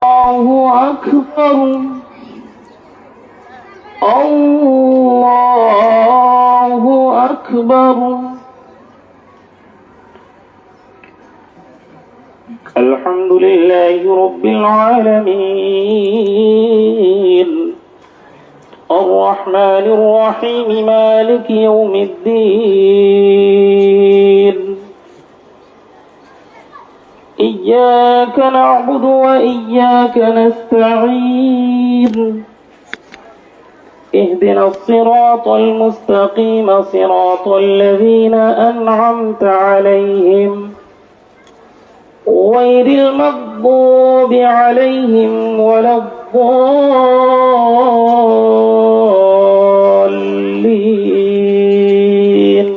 الله أكبر. الله أكبر. الحمد لله رب العالمين الرحمن الرحيم مالك يوم الدين إياك نعبد وإياك نستعين اهدنا الصراط المستقيم صراط الذين أنعمت عليهم غير المغضوب عليهم ولا الضالين.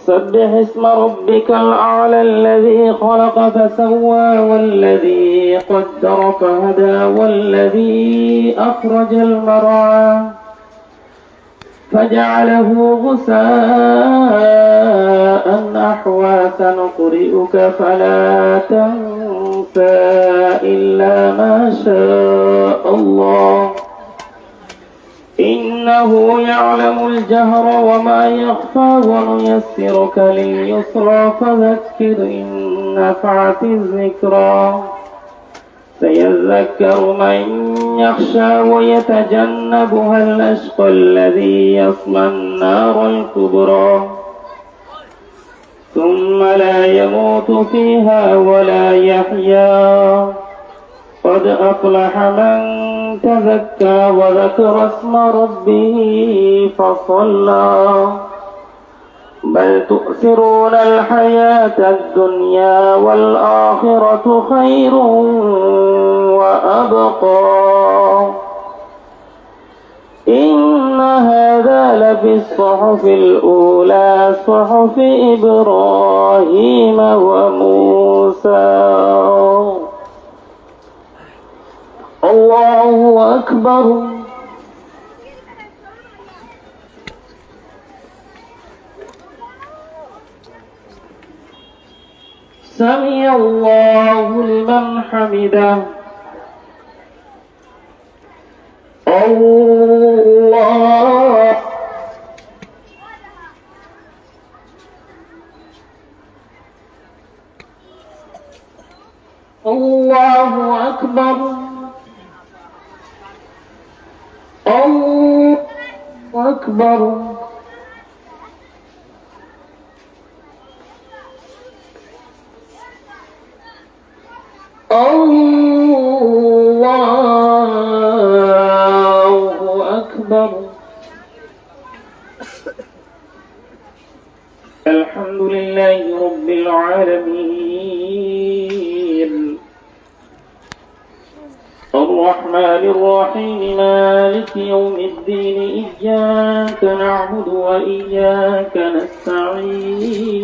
سبح اسم ربك الأعلى الذي خلق فسوى والذي قدر فهدى والذي أخرج المرعى فجعله غثاء أحوى سنقرئك فلا تنسى إلا ما شاء الله إنه يعلم الجهر وما يخفى ونيسرك لليسرى فذكر إن نفعت الذكرى سيذكر من يخشى ويتجنبها الأشقى الذي يصلى النار الكبرى ثم لا يموت فيها ولا يحيا قد أفلح من تزكى وذكر اسم ربه فصلى بل تؤثرون الحياة الدنيا والآخرة خير وأبقى إن هذا لفي الصحف الأولى صحف إبراهيم وموسى. الله أكبر. سمع الله لمن حمده. الله الله أكبر. الله أكبر. الله أكبر. الحمد لله رب العالمين الرحمن الرحيم مالك يوم الدين إياك نعبد وإياك نستعين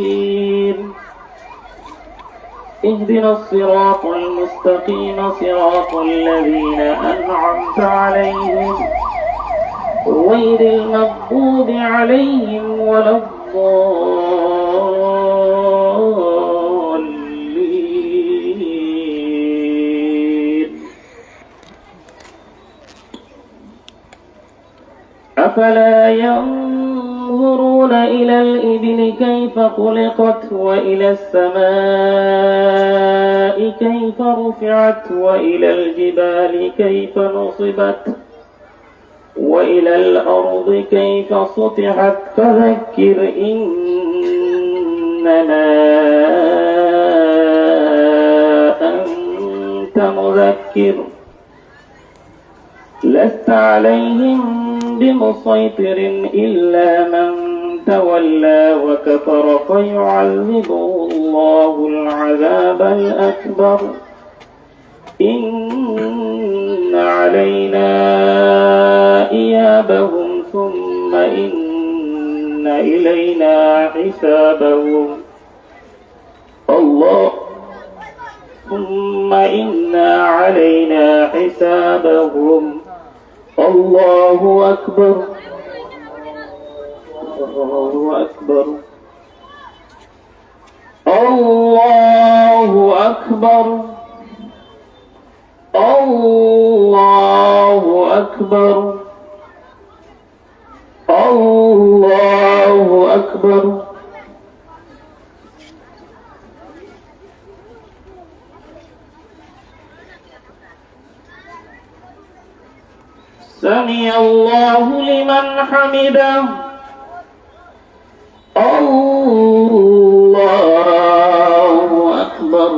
اهدنا الصراط المستقيم صراط الذين أنعمت عليهم غير المغضوب عليهم ولا الضالين. أفلا ينظرون إلى الإبل كيف خلقت وإلى السماء كيف رفعت وإلى الجبال كيف نصبت وإلى الأرض كيف سطحت فذكر إنما أنت مذكر لست عليهم بمسيطر إلا من تولى وكفر فيعذبه الله العذاب الأكبر إن علينا إيابهم ثم إن إلينا حسابهم ثم إن علينا حسابهم. الله أكبر. الله أكبر. الله أكبر الله أكبر الله أكبر سمع الله لمن حمده الله أكبر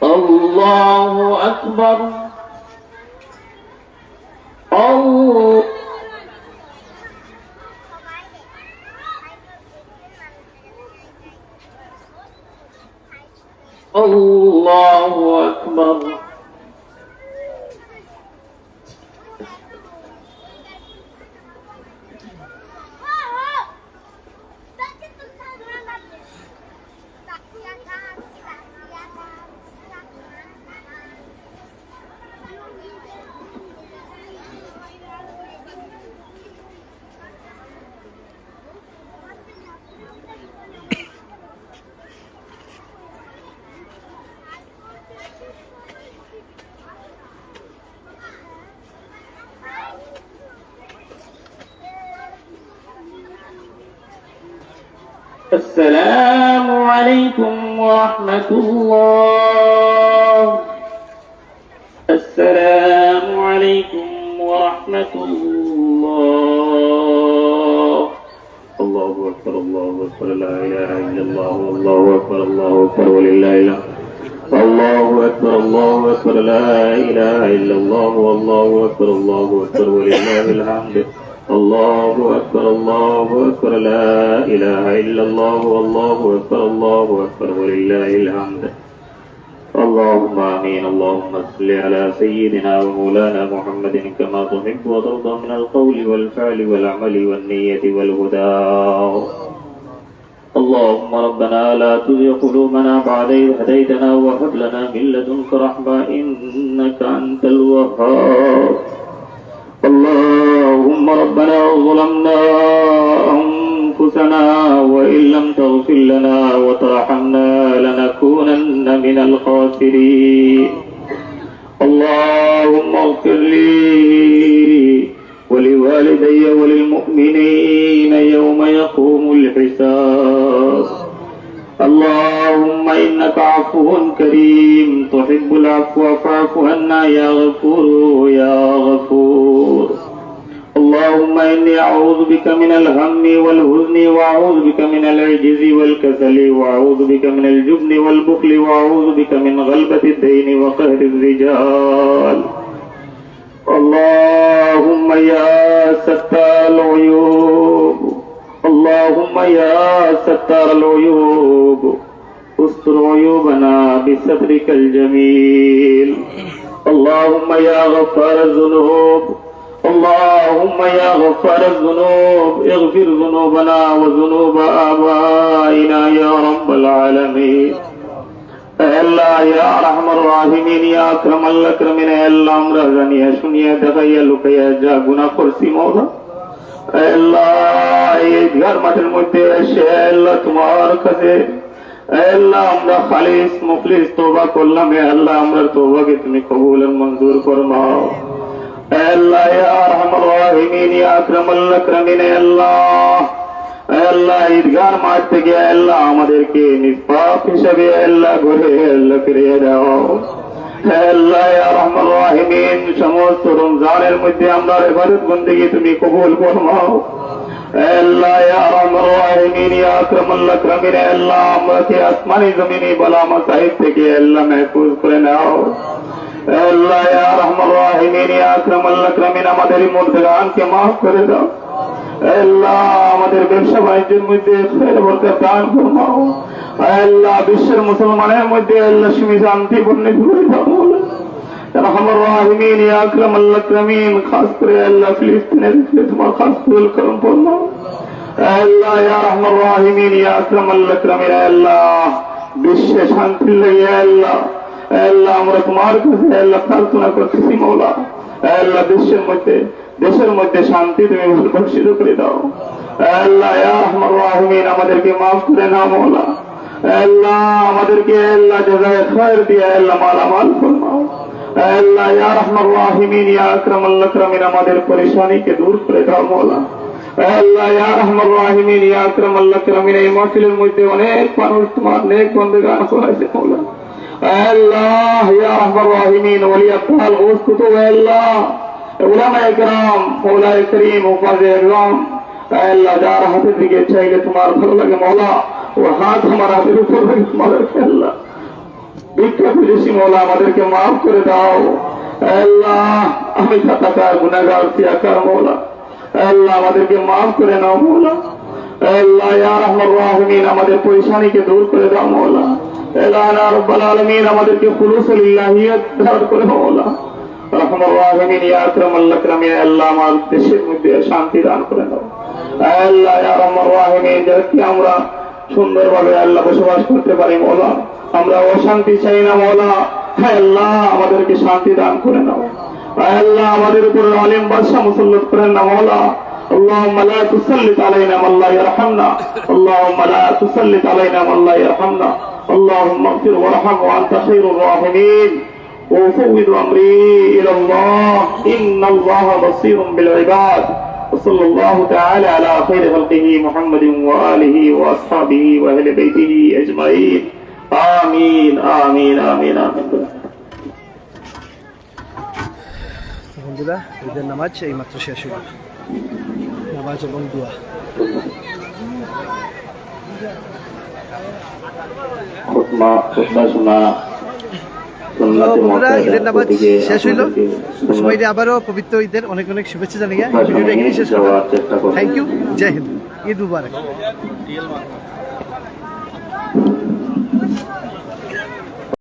الله أكبر الله أكبر السلام عليكم ورحمة الله. السلام عليكم ورحمة الله. الله أكبر الله أكبر لا إله إلا الله الله أكبر الله أكبر ولله الحمد. الله أكبر الله أكبر لا إله إلا الله الله أكبر الله أكبر ولله الحمد. الله أكبر لا إله إلا الله والله أكبر ولله الحمد. اللهم آمين. اللهم صل على سيدنا ومولانا محمد كما تحب وترضى من القول والفعل والعمل والنية والهدى. اللهم ربنا لا تزغ قلوبنا بعد إذ هديتنا وهب لنا من لدنك رحمة إنك أنت الوهاب. اللهم ربنا ظلمنا أنفسنا وإن لم تغفر لنا وترحمنا لنكونن من الخاسرين. اللهم اغفر لي ولوالدي وللمؤمنين يوم يقوم الحساب. اللهم إنك عفو كريم تحب العفو فاعف عنا يا غفور يا غفور. اللهم إني أعوذ بك من الهم والحزن وأعوذ بك من العجز والكسل وأعوذ بك من الجبن والبخل وأعوذ بك من غلبة الدين وقهر الرجال. اللهم يا ستار العيوب اللهم يا ستار العيوب استر عيوبنا بسترك الجميل. اللهم يا غفار الذنوب اللهم يا غفار الذنوب اغفر ذنوبنا وذنوب آبائنا يا رب العالمين. আল্লাহ ইয়া আরহামার রাহিমিন ইয়া আকরামাল আকরামিন। আল্লাহ আমরা জানিয়া শুনিয়া দেখাইয়া লুকাইয়া যা গুনাহ করছি মাওলা, আল্লাহ এই ঘর মাঠের মধ্যে এসে আল্লাহ তোমার কাছে আল্লাহ আমরা খালিস মুখলিস তওবা করলাম। আল্লাহ আমরা তওবাকে তুমি কবুল ও মঞ্জুর ফরমাও। আল্লাহ ইয়া আরহামার রাহিমিন ইয়া আকরামাল আকরামিন। আল্লাহ আল্লাহ ঈদগাহ মাঠ থেকে আল্লাহ আমাদেরকে নিষ্পাপ হিসাবে আল্লাহ ঘরে আল্লাহ ফিরিয়ে দাও। আল্লাহ ইয়া রহমান রাহিমিন সমস্ত রমজানের মধ্যে আমরা ইবাদত বন্দেগী তুমি কবুল ফরমাও। আল্লাহ ইয়া রহমান রাহিমিন ইয়া আকরামাল আকরামিন। আল্লাহ আমাকে আসমানি জমিনি বালা মাসাইব থেকে আল্লাহ মাহফুজ করে নাও। আল্লাহ ইয়া রহমান রাহিমিন ইয়া আকরামাল আকরামিন আমাদের মুরদানকে মাফ করে দাও। আল্লাহ আমাদের ব্যবসা বাণিজ্যের মধ্যে খায়ের বরকত দান ফরমাও। আল্লাহ বিশ্বের মুসলমানের মধ্যে আল্লাহ সুমি শান্তি বর্ণিত করে দাও। রহমান রাহিমিন ইয়া আকরামাল আকরামিন খাস করে আল্লাহ ফিলিস্তিনের তোমার খাস করম ফরমাও। আল্লাহ ইয়া রহমান রাহিমিন ইয়া আকরামাল আকরামিন। আল্লাহ বিশ্বে শান্তি লাগে আল্লাহ আল্লাহ আমরা তোমার কাছে আল্লাহ প্রার্থনা করতেছি মাওলা। আল্লাহ দেশের মধ্যে শান্তি তুমি বর্ষিত করে দাও। আল্লাহ ইয়া আরহামার রাহিমিন আমাদেরকে মাফ করে নাও মওলা আল্লাহ আমাদেরকে আল্লাহ জাযায়ে খায়ের দিয়ে আল্লাহ মালামাল ফরমাও আল্লাহ ইয়া আরহামার রাহিমিন ইয়া আকরামাল আকরামিন আমাদের পরেশানিকে দূর করে দাও মওলা আল্লাহ ইয়া আরহামার রাহিমিন ইয়া আকরামাল আকরামিন এই মাহফিলের মধ্যে অনেক মানুষ তোমার নেক বন্দেগান হয়েছে মওলা আল্লাহ ইয়া আরহামার রাহিমিন ওলি আব্বাল গৌস কুতুব আল্লাহ উলামায়ে কেরাম মওলায়ে করিম মুফাজ্জিল ইকরাম আল্লাহ যার হাতের দিকে চাইলে তোমার ভালো লাগে মওলা ও হাত আমার হাতের উপর রেখে তোমাদেরকে আল্লাহ ভিক্ষা করেছি মওলা আমাদেরকে মাফ করে দাও আল্লাহ আমি খাতাকার গুনাহগার সিয়াকার মওলা আল্লাহ আমাদেরকে মাফ করে নাও মওলা আল্লাহ ইয়া আরহামার রাহিমিন আমাদের পরেশানিকে দূর করে দাও মওলা আল্লাহ ইয়া রাব্বাল আলামিন আমাদেরকে খুলুসুল ইলাহিয়াত দান করে মওলা রহমান রাহিমিন ইয়া আকরামাল আকরামিন আল্লাহ আমার দেশের মধ্যে শান্তি দান করে দাও আল্লাহ ইয়া রহমান রাহিমিন যাতে আমরা সুন্দরভাবে আল্লাহ বসবাস করতে পারি মওলা আমরা অশান্তি চাই না মওলা আল্লাহ আমাদেরকে শান্তি দান করে নাও আল্লাহ আমাদের উপর আলিম বাদশা মুসল্লত করেন না মওলা اللهم لا تسلط علينا من لا يرحمنا اللهم لا تسلط علينا من لا يرحمنا اللهم اغفر وارحم وانت خير الراحمين وأفوض أمري إلى الله إن الله بصير بالعباد وصلى الله تعالى على خير خلقه محمد وآله وأصحابه وأهل بيته أجمعين آمين آمين آمين آمين আলহামদুলিল্লাহ ঈদের নামাজ এই মাত্র শেষ হলো নামাজ এবং দোয়া খুতবা শোনা বন্ধুরা ঈদের নামাজ শেষ হইল সবাইকে আবারও পবিত্র ঈদের অনেক অনেক শুভেচ্ছা জানিয়ে ভিডিওটা এখানেই শেষ করলাম থ্যাংক ইউ জয় হিন্দ ঈদ মুবারক